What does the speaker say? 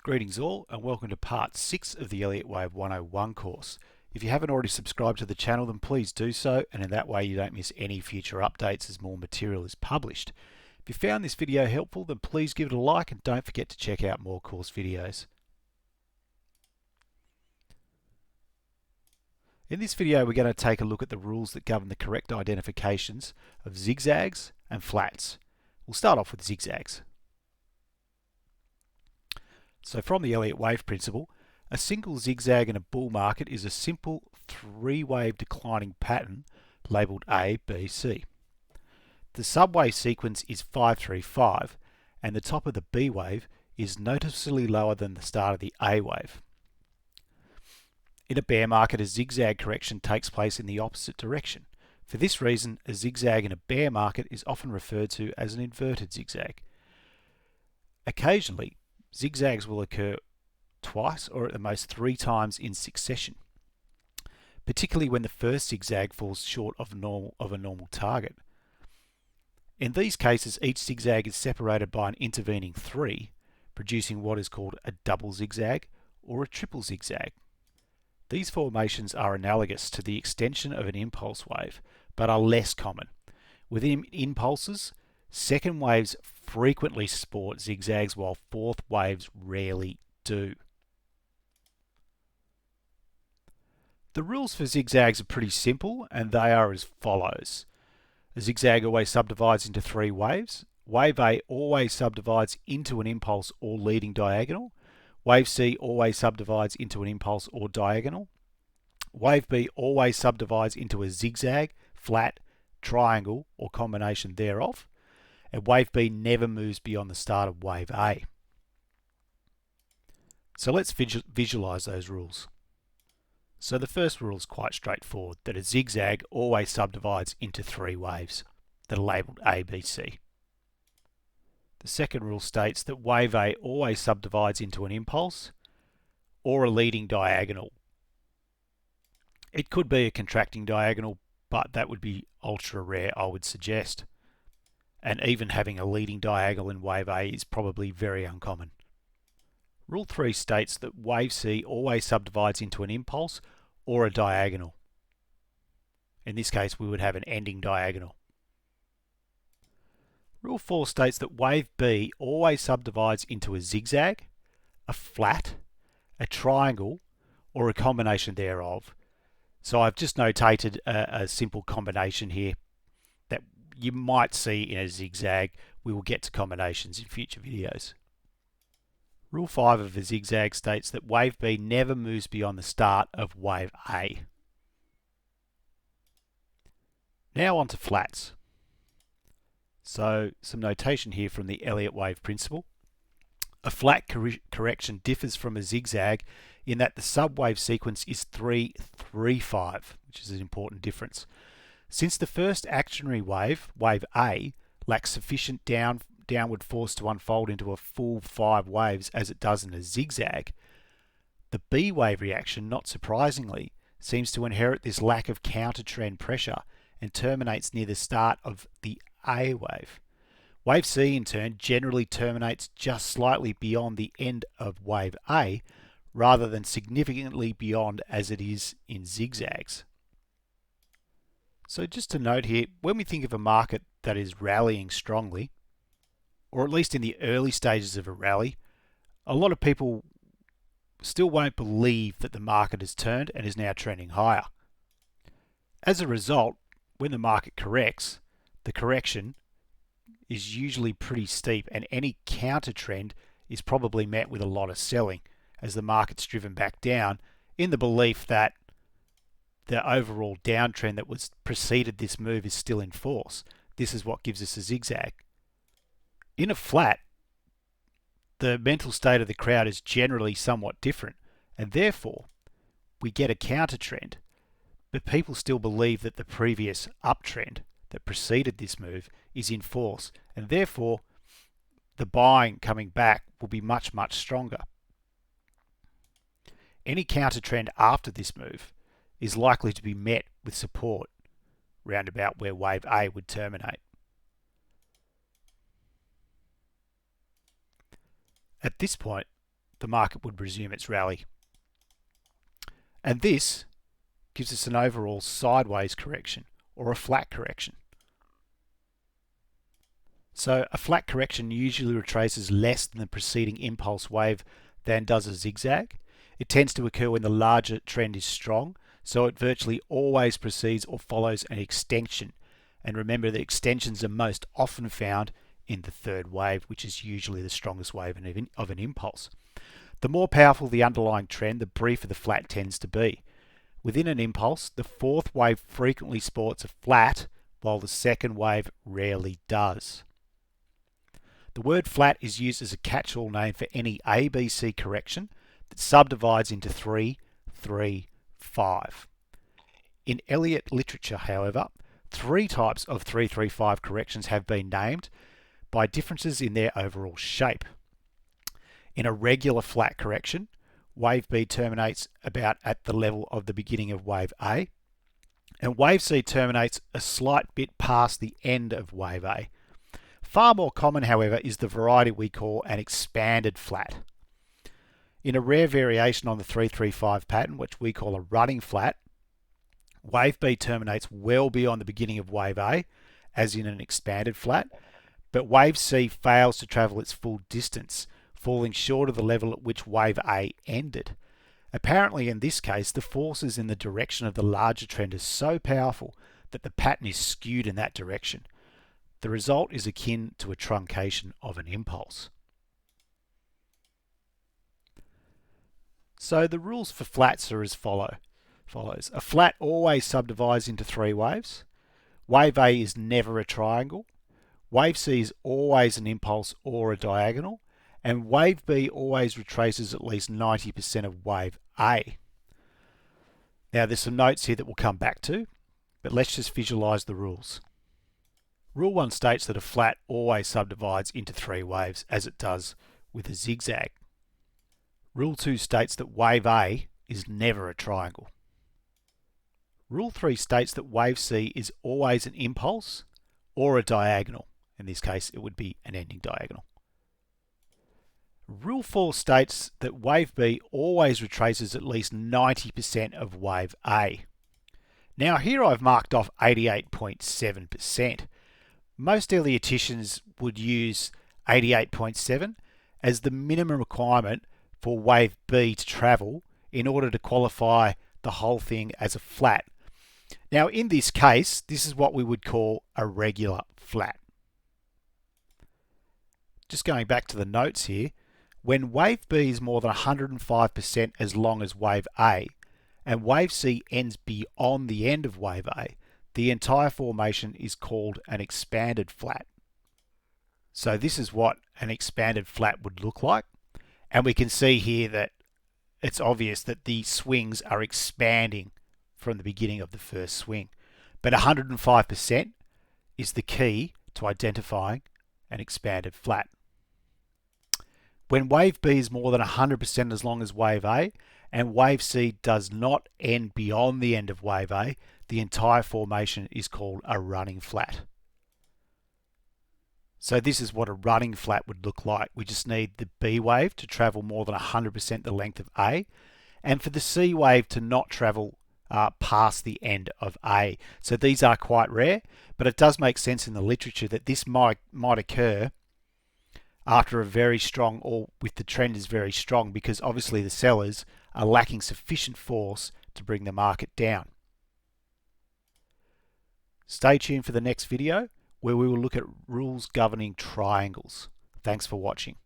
Greetings all and welcome to part 6 of the Elliott Wave 101 course. If you haven't already subscribed to the channel then please do so, and in that way you don't miss any future updates as more material is published. If you found this video helpful then please give it a like and don't forget to check out more course videos. In this video we're going to take a look at the rules that govern the correct identifications of zigzags and flats. We'll start off with zigzags. So from the Elliott wave principle, a single zigzag in a bull market is a simple three-wave declining pattern labelled A, B, C. The subwave sequence is 535 and the top of the B wave is noticeably lower than the start of the A wave. In a bear market, a zigzag correction takes place in the opposite direction. For this reason, a zigzag in a bear market is often referred to as an inverted zigzag. Occasionally, zigzags will occur twice or at the most 3 times in succession, particularly when the first zigzag falls short of a normal target. In these cases, each zigzag is separated by an intervening 3, producing what is called a double zigzag or a triple zigzag. These formations are analogous to the extension of an impulse wave, but are less common. Within impulses, second waves frequently sport zigzags while fourth waves rarely do. The rules for zigzags are pretty simple and they are as follows. A zigzag always subdivides into 3 waves. Wave A always subdivides into an impulse or leading diagonal. Wave C always subdivides into an impulse or diagonal. Wave B always subdivides into a zigzag, flat, triangle or combination thereof. And wave B never moves beyond the start of wave A. So let's visualize those rules. So the first rule is quite straightforward, that a zigzag always subdivides into 3 waves that are labelled A, B, C. The second rule states that wave A always subdivides into an impulse or a leading diagonal. It could be a contracting diagonal, but that would be ultra rare, I would suggest. And even having a leading diagonal in wave A is probably very uncommon. Rule 3 states that wave C always subdivides into an impulse or a diagonal. In this case we would have an ending diagonal. Rule 4 states that wave B always subdivides into a zigzag, a flat, a triangle or a combination thereof. So I've just notated a simple combination here that you might see in a zigzag. We will get to combinations in future videos. Rule 5 of a zigzag states that wave B never moves beyond the start of wave A. Now on to flats. So some notation here from the Elliott wave principle. A flat correction differs from a zigzag in that the subwave sequence is 335, which is an important difference. Since the first actionary wave, wave A, lacks sufficient downward force to unfold into a full 5 waves as it does in a zigzag, the B wave reaction, not surprisingly, seems to inherit this lack of counter-trend pressure and terminates near the start of the A wave. Wave C in turn generally terminates just slightly beyond the end of wave A rather than significantly beyond as it is in zigzags. So just to note here, when we think of a market that is rallying strongly, or at least in the early stages of a rally, a lot of people still won't believe that the market has turned and is now trending higher. As a result, when the market corrects, the correction is usually pretty steep and any counter trend is probably met with a lot of selling as the market's driven back down in the belief that the overall downtrend that was preceded this move is still in force. This is what gives us a zigzag. In a flat, the mental state of the crowd is generally somewhat different, and therefore we get a counter trend, but people still believe that the previous uptrend that preceded this move is in force, and therefore the buying coming back will be much, much stronger. Any counter trend after this move is likely to be met with support round about where wave A would terminate. At this point, the market would resume its rally. And this gives us an overall sideways correction or a flat correction. So a flat correction usually retraces less than the preceding impulse wave than does a zigzag. It tends to occur when the larger trend is strong, so it virtually always precedes or follows an extension. And remember that extensions are most often found in the third wave, which is usually the strongest wave of an impulse. The more powerful the underlying trend, the briefer the flat tends to be. Within an impulse, the fourth wave frequently sports a flat, while the second wave rarely does. The word flat is used as a catch-all name for any ABC correction that subdivides into 3, 3, 5. In Elliott literature, however, 3 types of 3-3-5 corrections have been named by differences in their overall shape. In a regular flat correction, wave B terminates about at the level of the beginning of wave A, and wave C terminates a slight bit past the end of wave A. Far more common, however, is the variety we call an expanded flat. In a rare variation on the 3-3-5 pattern, which we call a running flat, wave B terminates well beyond the beginning of wave A, as in an expanded flat, but wave C fails to travel its full distance, falling short of the level at which wave A ended. Apparently in this case, the forces in the direction of the larger trend are so powerful that the pattern is skewed in that direction. The result is akin to a truncation of an impulse. So the rules for flats are as follows. A flat always subdivides into 3 waves. Wave A is never a triangle. Wave C is always an impulse or a diagonal. And wave B always retraces at least 90% of wave A. Now there's some notes here that we'll come back to, but let's just visualize the rules. Rule 1 states that a flat always subdivides into 3 waves, as it does with a zigzag. Rule 2 states that wave A is never a triangle. Rule 3 states that wave C is always an impulse or a diagonal. In this case, it would be an ending diagonal. Rule 4 states that wave B always retraces at least 90% of wave A. Now here I've marked off 88.7%. Most Elliotticians would use 88.7 as the minimum requirement for wave B to travel in order to qualify the whole thing as a flat. Now in this case, this is what we would call a regular flat. Just going back to the notes here, when wave B is more than 105% as long as wave A, and wave C ends beyond the end of wave A, the entire formation is called an expanded flat. So this is what an expanded flat would look like. And we can see here that it's obvious that the swings are expanding from the beginning of the first swing. But 105% is the key to identifying an expanded flat. When wave B is more than 100% as long as wave A, and wave C does not end beyond the end of wave A, the entire formation is called a running flat. So this is what a running flat would look like. We just need the B wave to travel more than 100% the length of A, and for the C wave to not travel past the end of A. So these are quite rare, but it does make sense in the literature that this might occur after a very strong, or with the trend is very strong, because obviously the sellers are lacking sufficient force to bring the market down. Stay tuned for the next video where we will look at rules governing triangles. Thanks for watching.